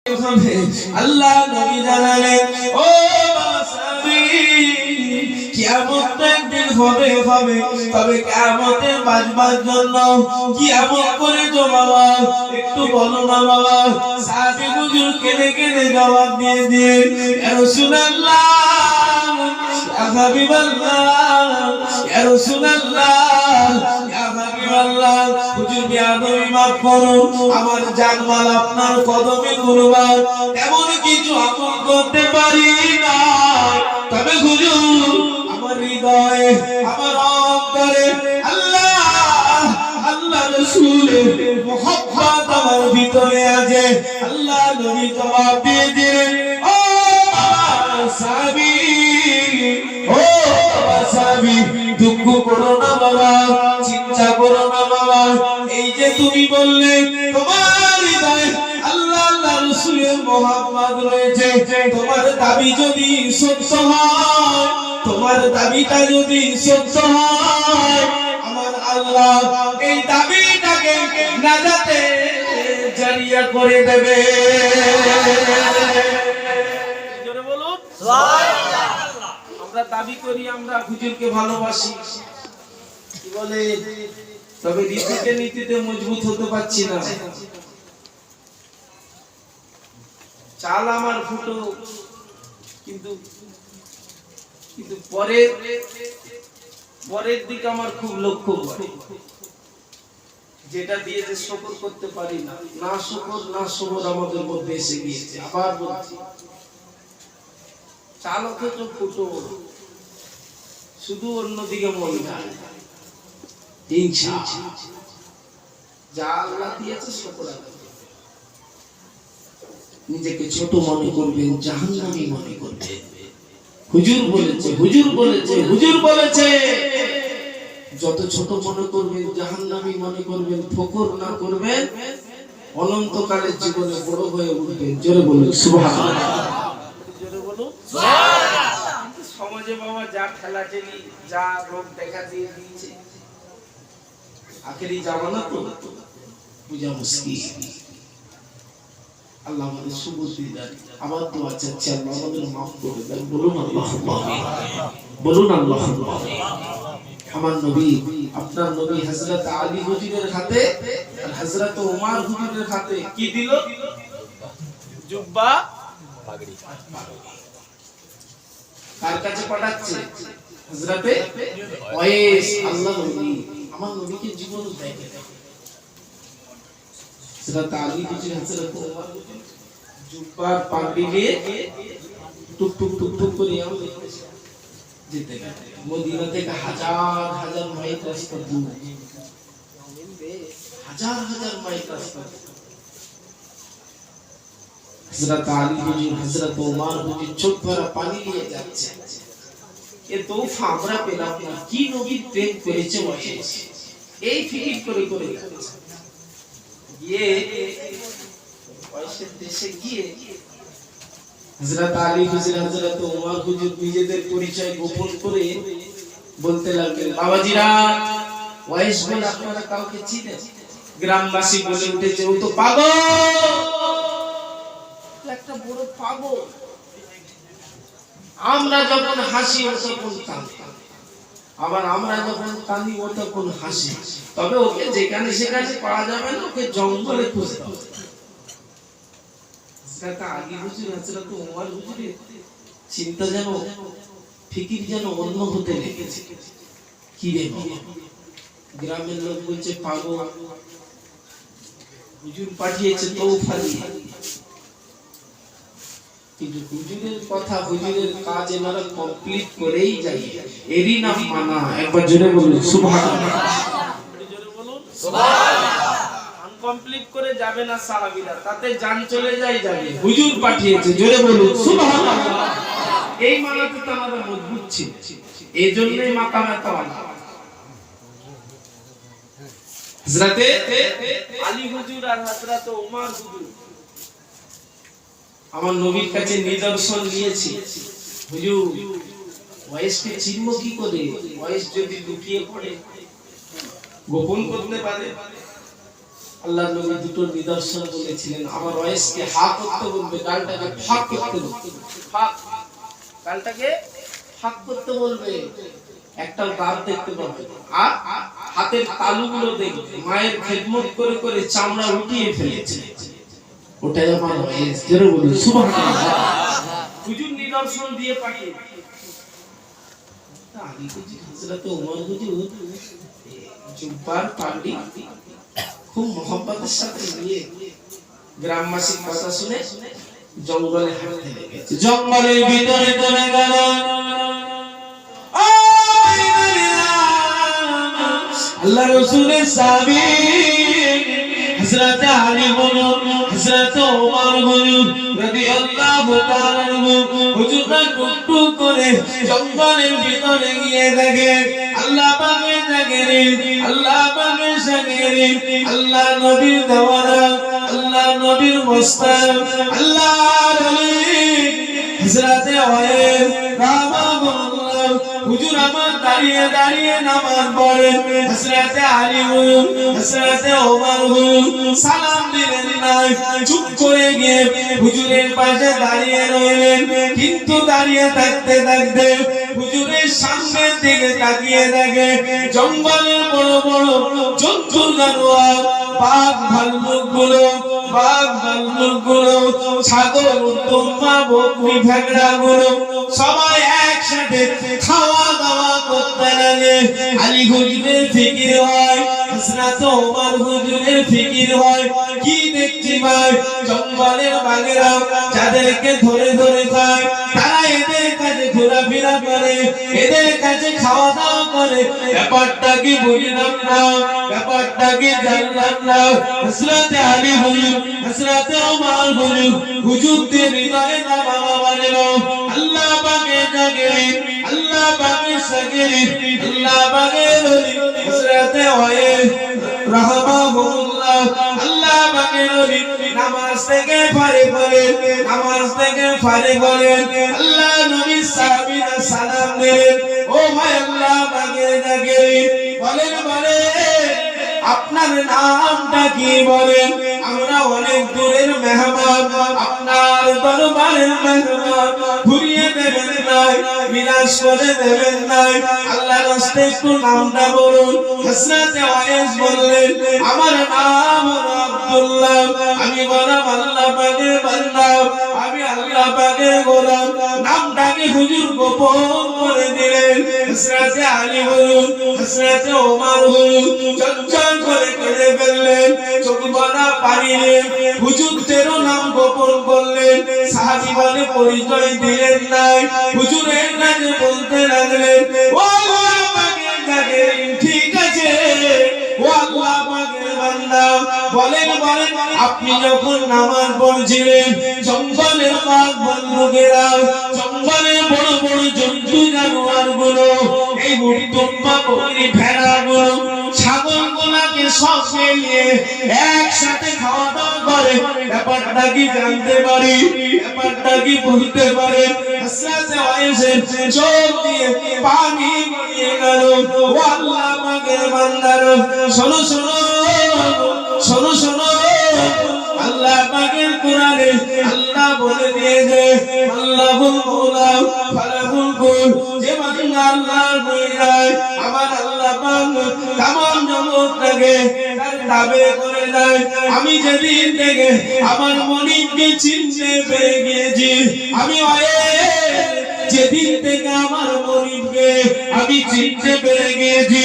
আল্লাহ নবী জানালেন, ও সাহাবী, কিয়ামত একদিন হবে, তবে কিয়ামতের বাঁচবার জন্য কিয়ামত করে বাবা একটু বলো না বাবা। সাহাবী হুজুর কেঁদে কেঁদে জবাব দিয়ে ইয়া রাসূলুল্লাহ, ইয়া হাবিবাল্লাহ, ইয়া রাসূলুল্লাহ, ইয়া হাবিবাল্লাহ, হুজুর বিয়াদবি মাফ করুন, আমার জানমাল আপনার কদমে কুরবান, এমন কিছু আমল করতে পারি না, তবে হুজুর আমার হৃদয়ে, আমার অন্তরে আল্লাহ রাসূলের মুহাব্বত আমার ভিতরে আছে। আল্লাহ নবী জবাব দিয়ে দিলেন, ও সাহাবী, ও সাহাবী, দুঃখ করো না বাবা, চিন্তা করো না বাবা, এই যে তুমি বললে তোমার হৃদয়ে আল্লাহ রাসূলের মুহাব্বত রয়েছে, তোমার দাবি যদি সত্য হয়, তোমার দাবিটা যদি সত্য হয়, আমার আল্লাহ এই দাবিটাকে নাজাতে জারিয়া করে দেবে। জোরে বলুন সুবহানাল্লাহ। আমরা দাবি করি আমরা হুজুরকে ভালোবাসি, কি বলে, তবে নীতিতে মজবুত হতে পারছি না। চাল আমার ফুটো, কিন্তু পরের দিক আমার খুব লক্ষ্য করে, যেটা দিয়ে যে শুকর করতে পারি না, না শুকর আমাদের মধ্যে এসে গিয়েছে। আবার বলছি, চাল অথচ ফুটো, শুধু অন্যদিকে মন যায়। হিংসা, যা আল্লাহ দিয়েছে শুকর আদায় করবেন। নিজেকে ছোট মনে করবেন, জাহান্নামী মনে করবেন। হুজুর বলেছে, যত ছোট মনে করবেন, জাহান্নামী মনে করবেন, ফকর না করবেন, অনন্তকালের জীবনে বড় হয়ে উঠবেন। জোরে বলুন সুবহানাল্লাহ। জোরে বলুন সুবহানাল্লাহ। কিন্তু সমাজে বাবা যা ঠেলাঠেলি, যা রোগ দেখা দিয়ে দিয়েছে, আখেরি জামানা তো বুঝা মুশকিল। আল্লাহ আমাদের সুবুদ্ধি দান। আবার দোয়া চাচ্ছি, আল্লাহ আমাদের মাফ করে দেন। বলুন আল্লাহুম্মা আমিন, বলুন আল্লাহুম্মা আমিন। আমার নবী, আপনার নবী হযরত আলী হুজুরের হাতে আর হযরত ওমর হুজুরের হাতে কি দিল? জুব্বা, পাগড়ি। কার কাছে পাঠাচ্ছে? হযরতে ওয়াইস। আল্লাহ নবী, আমার নবীকে জীবন দেখে হযরত আলী হুজুর, হযরত ওমর হুজুর জুব্বার পাগড়ি নিয়ে টুক টুক টুক টুক করে যেতে গেলেন। মদিনা থেকে হাজার মাইল রাস্তা দূর, হাজার মাইল রাস্তা। হযরত আলী হুজুর, হযরত ওমর হুজুর চোখ ভরা পানি নিয়ে যাচ্ছে। এ তোফা আমরা পেলাম না, কি নবী প্রেম করেছে ওয়াইস, এই ফিকির করে করে যাচ্ছে। গিয়ে ওয়াইসের দেশে গিয়ে হযরত আলী হুজুর, হযরত ওমর হুজুর নিজেদের পরিচয় গোপন করে বলতে লাগলেন, বাবাজিরা, ওয়াইস বলে আপনারা কাউকে চিনেন? গ্রামবাসী বলে উঠেছে, ও তো পাগল, একটা বড় পাগল। আমরা যখন হাসি ও তখন কাঁদে, আবার আমরা যখন কাঁদি ও তখন হাসি। তবে ওকে যেখানে সেখানে পাওয়া যাবে না, ওকে জঙ্গলে খুঁজতে হবে। চিন্তা যেন, ফিকির যেন অন্য হতে লেগেছে। কি রে বাবা, গ্রামের লোক বলছে পাগল, হুজুর পাঠিয়েছে তৌফা দিয়ে, কিন্তু হুজুরের কথা, হুজুরের কাজ এনারা কমপ্লিট করেই যায়। এরই নাম মানা। একবার জোরে বলুন সুবহানাল্লাহ। জোরে বলুন সুবহানাল্লাহ। কমপ্লিট করে যাবে না সাহাবীরা, তাতে জান চলে যাবে। হুজুর পাঠিয়েছে, জোরে বলুন সুবহানাল্লাহ। এই মানাতে তো আমাদের মজবুত ছিল, এইজন্যই মাকাম এত আলা। হযরতে আলী হুজুর আর হযরত ওমর হুজুর আমার নবীর কাছে নিদর্শন নিয়েছি। হুজুর, ওয়াইসকে চিনব কি করে? ওয়াইস যদি লুকিয়ে পড়ে, গোপন করতে পারে, আল্লাহর নবী দুটো নিদর্শন বলেছিলেন। আমার ওয়াইসকে হা করতে বলবে, গালটাকে ফাঁক করতে বলবে। ফাঁক, গালটাকে ফাঁক করতে বলবে, একটাও দাঁত দেখতে পাবে না। আর হাতের তালুগুলো দেখবে, মায়ের খেদমত করে করে চামড়া উঠিয়ে ফেলেছে। ওটাই আমার ওয়াইস। জোরে বলুন সুবহানাল্লাহ। হুজুর নিদর্শন দিয়ে পাঠিয়ে আলী হুজুর, হযরত ওমর হুজুর জুব্বার পাগড়ি খুব মোহব্বতের সাথে নিয়ে গ্রামবাসীর কথা শুনে জঙ্গলে হাঁটতে লেগেছে। জঙ্গলের ভিতরে চলে গেল। আল্লাহ রাসূলের সাহাবী হযরত আলী বলুন, হযরত ওমর বলুন রাদিয়াল্লাহু তাআলা হুজুররা টুকটুক করে জঙ্গলের ভিতরে গিয়ে দেখে আল্লাহ পাকের জাগিরি, আল্লাহ পাকের জাগিরি, আল্লাহ নবীর দেওয়ানা, আল্লাহ নবীর মুস্তাফা, আল্লাহর ওলি হযরত ওয়াইস রাহমাহুল্লাহ হুজুর আমার দাঁড়িয়ে দাঁড়িয়ে নামাজ পড়েন। হযরত আলী বলুন, হযরত ওমর বলুন সালাম দিলেন না, চুপ করে গিয়ে হুজুরের পাশে দাঁড়িয়ে রইলেন। কিন্তু দাঁড়িয়ে থাকতে থাকতে হুজুরের সামনের দিকে তাকিয়ে দেখে জঙ্গলের বড় বড় জন্তু জানোয়ার, বাঘ ভাল্লুক গুলো, বাঘ ভাল্লুক গুলো, ছাগল, দুম্বা, বকরি, ভেড়া গুলো সবাই একসাথে খাওয়া দাওয়া করতে লাগে। আলী হুজুরের ফিকির হয়, হযরত ওমর হুজুরের ফিকির হয়, কি দেখছি ভাই জঙ্গলের বাঘেরা যাদেরকে ধরে ধরে খায়, তারা এদের কাছে ঘোরাফেরা করে, এদের কাছে খাওয়া দাওয়া করে। ব্যাপারটা কি বুঝলাম না, ব্যাপারটা কি জানলাম না। হযরত আলী হুজুর, হযরত ওমর হুজুর হুজুরদের হৃদয়ে না বাবা বানালো আল্লাহ পাকের জাগিরি, আল্লাহ পাকের সাগিরি, আল্লাহ পাকের ওলি হযরত ওয়াইস রাহমাহুল্লাহ, আল্লাহ পাকের ওলি নামাজ থেকে ফারিগ হলেন, নামাজ থেকে ফারিগ হলেন। আল্লাহ নবী সাহাবীরা সালাম দিলেন, ও ভাই আল্লাহ পাকের জাগিরি বলেন, বলেন আপনার নামটা কি বলেন? আমরা অনেক দূরের মেহমান, আপনার দরবারের মেহমান, ঘুরিয়ে দেবেন নাই, বিনাশ করে দেবেন নাই, আল্লাহর রাস্তে একটু নামটা বলুন। হযরত ওয়াইস বললেন, আমার নাম হলো আব্দুল্লাহ, আমি গোলাম আল্লাহ পাকের বান্দা, আমি আল্লাহ পাকের গোলাম। নামটাকে হুজুর গোপন করে দিলেন। হযরত আলী বলুন, হযরত ওমর বলুন চঞ্চল করে কেঁদে ফেললেন, চোখ ভরা পানি নিয়ে হুজুরদেরও নাম গোপন করলেন। সাহাবী বলে পরিচয় দিলেন নাই, হুজুরের কাছে বলতে লাগলেন, ও আল্লাহ পাকের জাগিরি, ঠিক আছে ও আল্লাহ পাকের বান্দা, বলেন বলেন আপনি যখন নামাজ পড়ছিলেন জঙ্গলের বাঘ ভাল্লুকেরা, জঙ্গলের বড় বড় জন্তু জানোয়ার গুলো, এই দুম্বা, বকরি, ভেড়া গুলো, ছাগল গুলাকে সব মিলিয়ে একসাথে খাওয়া দাওয়া করে। ব্যাপারটা কি জানতে পারি, ব্যাপারটা কি বুঝতে পারে? হযরত ওয়াইসের চোখ দিয়ে পানি গড়িয়ে গেল। ও আল্লাহ পাকের বান্দারা শোনো শোনো শোনো শোনো, আল্লাহ পাকের কোরআনে আল্লাহ বলে দিয়েছে আল্লাহুল মাওলা ফালাহুল কুল, যে বান্দা আল্লাহর হয়ে যায় আমার আল্লাহ পাক তামাম জগৎটাকে তার তাবে করে দেয়। আমি যেদিন থেকে আমার মনিবকে চিনতে পেরে গিয়েছি, আমি যেদিন থেকে আমার মনিবকে আমি চিনতে পেরে গিয়েছি,